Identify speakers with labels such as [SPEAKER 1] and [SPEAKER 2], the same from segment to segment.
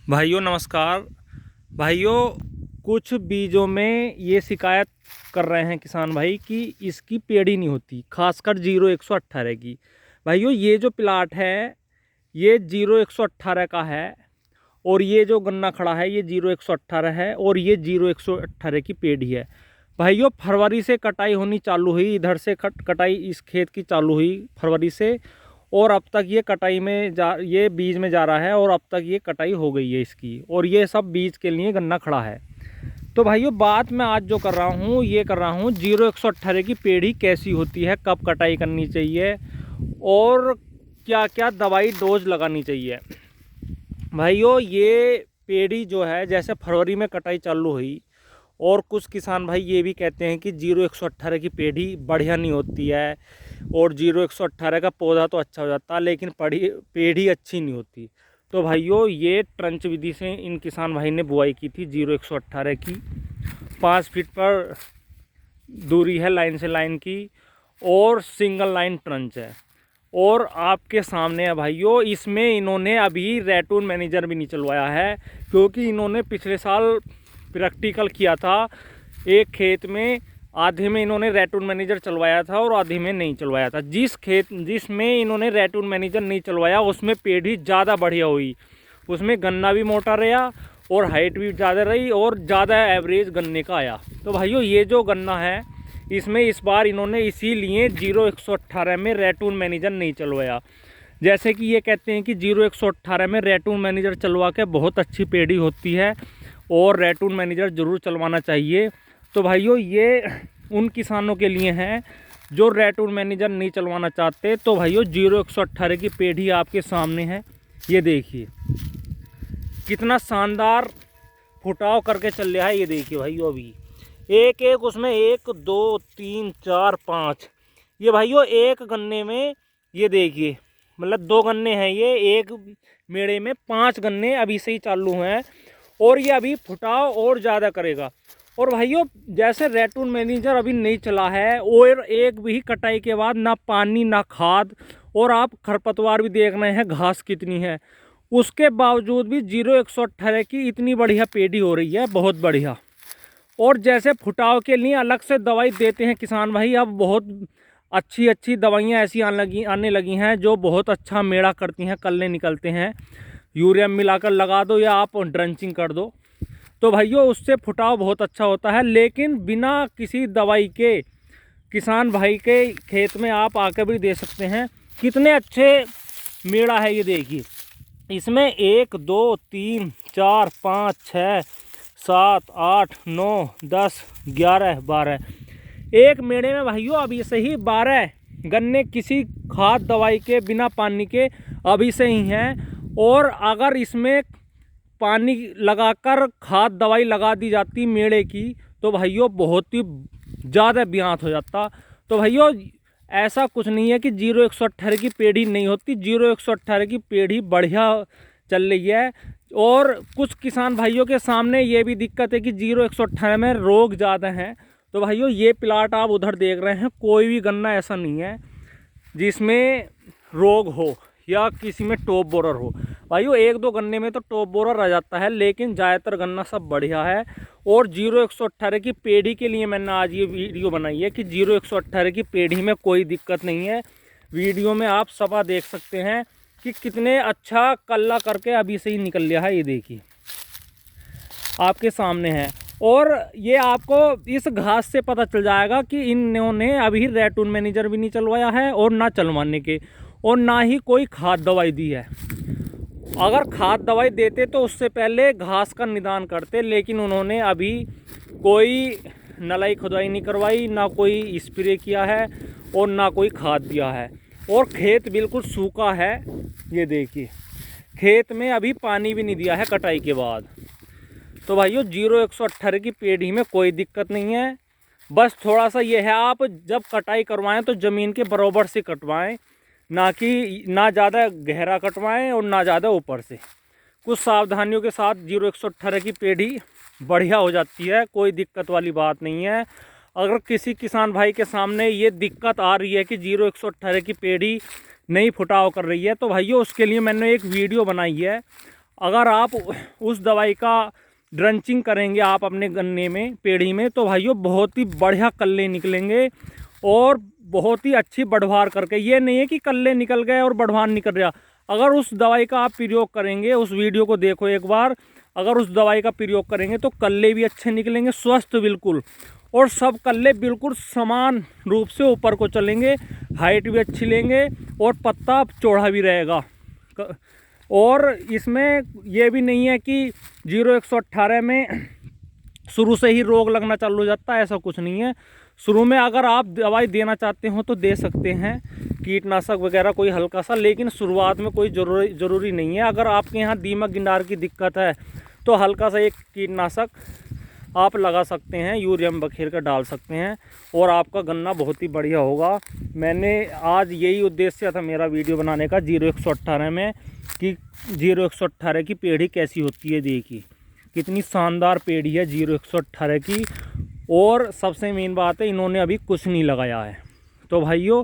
[SPEAKER 1] भाइयों नमस्कार। भाइयों, कुछ बीजों में ये शिकायत कर रहे हैं किसान भाई कि इसकी पेड़ी नहीं होती, खासकर 0118 की। भाइयों, ये जो प्लाट है ये 0118 का है और ये जो गन्ना खड़ा है ये 0118 है और ये 0118 की पेड़ी है। भाइयों, फरवरी से कटाई होनी चालू हुई, इधर से कटाई इस खेत की चालू हुई फरवरी से, और अब तक ये कटाई में ये बीज में जा रहा है और अब तक ये कटाई हो गई है इसकी, और ये सब बीज के लिए गन्ना खड़ा है। तो भाइयों, बात मैं आज जो कर रहा हूँ ये कर रहा हूँ 0118 की पेड़ी कैसी होती है, कब कटाई करनी चाहिए और क्या क्या दवाई डोज लगानी चाहिए। भाइयों, ये पेड़ी जो है जैसे फरवरी में कटाई चालू हुई, और कुछ किसान भाई ये भी कहते हैं कि 0118 की पेड़ी बढ़िया नहीं होती है और 0118 का पौधा तो अच्छा हो जाता है लेकिन पेड़ी अच्छी नहीं होती। तो भाइयों, ये ट्रंच विधि से इन किसान भाई ने बुआई की थी 0118 की। 5 फीट पर दूरी है लाइन से लाइन की और सिंगल लाइन ट्रंच है। और आपके सामने है भाइयों, इसमें इन्होंने अभी रैटून मैनेजर भी नहीं चलवाया है, क्योंकि इन्होंने पिछले साल प्रैक्टिकल किया था एक खेत में। आधे में इन्होंने रैटून मैनेजर चलवाया था और आधे में नहीं चलवाया था। जिसमें इन्होंने रैटून मैनेजर नहीं चलवाया उसमें पेड़ी ज़्यादा बढ़िया हुई, उसमें गन्ना भी मोटा रहा और हाइट भी ज़्यादा रही और ज़्यादा एवरेज गन्ने का आया। तो भाइयों, ये जो गन्ना है इसमें इस बार इन्होंने इसीलिए 0118 में रैटून मैनेजर नहीं चलवाया। जैसे कि ये कहते हैं कि 0118 में रैटून मैनेजर चलवा के बहुत अच्छी पेड़ी होती है और रैटून मैनेजर ज़रूर चलवाना चाहिए। तो भाइयों, ये उन किसानों के लिए हैं जो रैटून मैनेजर नहीं चलवाना चाहते। तो भाइयों, 0118 की पेड़ी आपके सामने है, ये देखिए कितना शानदार फुटाव करके चल रहा है। ये देखिए भाइयों, अभी एक एक उसमें 1 2 3 4 5, ये भाइयों एक गन्ने में ये देखिए, मतलब 2 गन्ने हैं ये, एक मेड़े में 5 गन्ने अभी से ही चालू हैं और ये अभी फुटाव और ज़्यादा करेगा। और भाइयों, जैसे रैटून मैनेजर अभी नहीं चला है और एक भी कटाई के बाद ना पानी ना खाद, और आप खरपतवार भी देख रहे हैं घास कितनी है, उसके बावजूद भी 0118 की इतनी बढ़िया पेड़ी हो रही है, बहुत बढ़िया। और जैसे फुटाव के लिए अलग से दवाई देते हैं किसान भाई, अब बहुत अच्छी अच्छी दवाइयाँ ऐसी आने लगी हैं जो बहुत अच्छा मेड़ा करती हैं, कल्ले निकलते हैं। यूरिया मिलाकर लगा दो या आप ड्रंचिंग कर दो, तो भाइयों उससे फुटाव बहुत अच्छा होता है। लेकिन बिना किसी दवाई के किसान भाई के खेत में आप आकर भी दे सकते हैं। कितने अच्छे मेड़ा है ये देखिए, इसमें 1 2 3 4 5 6 7 8 9 10 11 12, एक मेड़े में भाइयों अभी से ही 12 गन्ने किसी खाद दवाई के बिना पानी के अभी से ही हैं। और अगर इसमें पानी लगाकर खाद दवाई लगा दी जाती मेड़े की तो भाइयों बहुत ही ज़्यादा ब्यात हो जाता। तो भाइयों, ऐसा कुछ नहीं है कि 0118 की पेड़ी नहीं होती, 0118 की पेड़ी बढ़िया चल रही है। और कुछ किसान भाइयों के सामने ये भी दिक्कत है कि 0118 में रोग ज़्यादा हैं। तो भाइयों, ये प्लाट आप उधर देख रहे हैं, कोई भी गन्ना ऐसा नहीं है जिसमें रोग हो या किसी में टॉप बोरर हो। भाइयों, 1 2 गन्ने में तो टॉप बोरर आ जाता है, लेकिन ज़्यादातर गन्ना सब बढ़िया है। और 0118 की पेड़ी के लिए मैंने आज ये वीडियो बनाई है कि 0118 की पेड़ी में कोई दिक्कत नहीं है। वीडियो में आप सभा देख सकते हैं कि कितने अच्छा कल्ला करके अभी से ही निकल लिया है, ये देखिए आपके सामने है। और ये आपको इस घास से पता चल जाएगा कि इन्होंने अभी रैटून मैनेजर भी नहीं चलवाया है और ना चलवाने के, और ना ही कोई खाद दवाई दी है। अगर खाद दवाई देते तो उससे पहले घास का निदान करते, लेकिन उन्होंने अभी कोई नलाई खुदाई नहीं करवाई, ना कोई स्प्रे किया है और ना कोई खाद दिया है। और खेत बिल्कुल सूखा है, ये देखिए खेत में अभी पानी भी नहीं दिया है कटाई के बाद। तो भाइयों, 0118 की पेड़ी में कोई दिक्कत नहीं है। बस थोड़ा सा ये है, आप जब कटाई करवाएं तो ज़मीन के बराबर से कटवाएं, ना कि ना ज़्यादा गहरा कटवाएं और ना ज़्यादा ऊपर से। कुछ सावधानियों के साथ 0118 की पेड़ी बढ़िया हो जाती है, कोई दिक्कत वाली बात नहीं है। अगर किसी किसान भाई के सामने ये दिक्कत आ रही है कि 0118 की पेड़ी नहीं फुटाव कर रही है, तो भाइयों उसके लिए मैंने एक वीडियो बनाई है, अगर आप उस दवाई का ड्रंचिंग करेंगे आप अपने गन्ने में, पेड़ी में, तो भाइयों बहुत ही बढ़िया कल्ले निकलेंगे और बहुत ही अच्छी बढ़वार करके। ये नहीं है कि कल्ले निकल गए और बढ़वार निकल रहा। अगर उस दवाई का आप प्रयोग करेंगे, उस वीडियो को देखो एक बार, अगर उस दवाई का प्रयोग करेंगे तो कल्ले भी अच्छे निकलेंगे, स्वस्थ बिल्कुल, और सब कल्ले बिल्कुल समान रूप से ऊपर को चलेंगे, हाइट भी अच्छी लेंगे और पत्ता चौड़ा भी रहेगा। और इसमें यह भी नहीं है कि 0118 में शुरू से ही रोग लगना चालू हो जाता है, ऐसा कुछ नहीं है। शुरू में अगर आप दवाई देना चाहते हो तो दे सकते हैं, कीटनाशक वगैरह कोई हल्का सा, लेकिन शुरुआत में कोई ज़रूरी नहीं है। अगर आपके यहाँ दीमक गिनार की दिक्कत है तो हल्का सा एक कीटनाशक आप लगा सकते हैं, यूरिया में बखेर कर डाल सकते हैं और आपका गन्ना बहुत ही बढ़िया होगा। मैंने आज यही उद्देश्य था मेरा वीडियो बनाने का 0118 में, कि 0118 की पेड़ी कैसी होती है। देखिए कितनी शानदार पेड़ी है 0118 की, और सबसे मेन बात है इन्होंने अभी कुछ नहीं लगाया है। तो भाइयों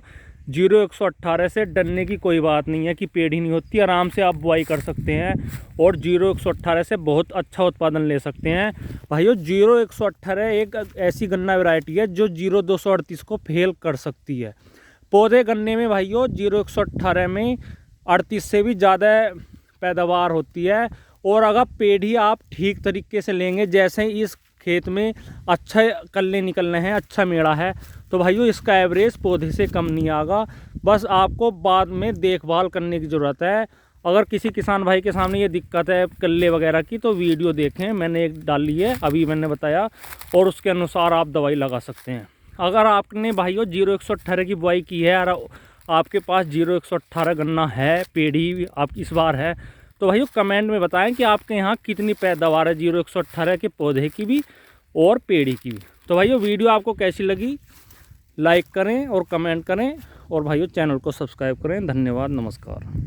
[SPEAKER 1] 0118 से डरने की कोई बात नहीं है कि पेड़ी नहीं होती, आराम से आप बुआई कर सकते हैं और 0118 से बहुत अच्छा उत्पादन ले सकते हैं। भाइयों 0118 एक ऐसी गन्ना वैरायटी है जो 0238 को फेल कर सकती है। पौधे गन्ने में भाइयों 0118 में 38 से भी ज़्यादा पैदावार होती है। और अगर पेड़ी आप ठीक तरीके से लेंगे, जैसे इस खेत में अच्छा कल्ले निकलने हैं, अच्छा मेड़ा है, तो भाइयों इसका एवरेज पौधे से कम नहीं आएगा। बस आपको बाद में देखभाल करने की ज़रूरत है। अगर किसी किसान भाई के सामने ये दिक्कत है कल्ले वगैरह की, तो वीडियो देखें, मैंने एक डाली है अभी मैंने बताया, और उसके अनुसार आप दवाई लगा सकते हैं। अगर आपने भाइयों 0118 की बुआई की है और आपके पास 0118 गन्ना है, पेड़ी आप इस बार है, तो भाइयों कमेंट में बताएं कि आपके यहाँ कितनी पैदावार है 0118 के पौधे की भी और पेड़ी की भी। तो भाइयों वीडियो आपको कैसी लगी लाइक करें और कमेंट करें, और भाइयों चैनल को सब्सक्राइब करें। धन्यवाद, नमस्कार।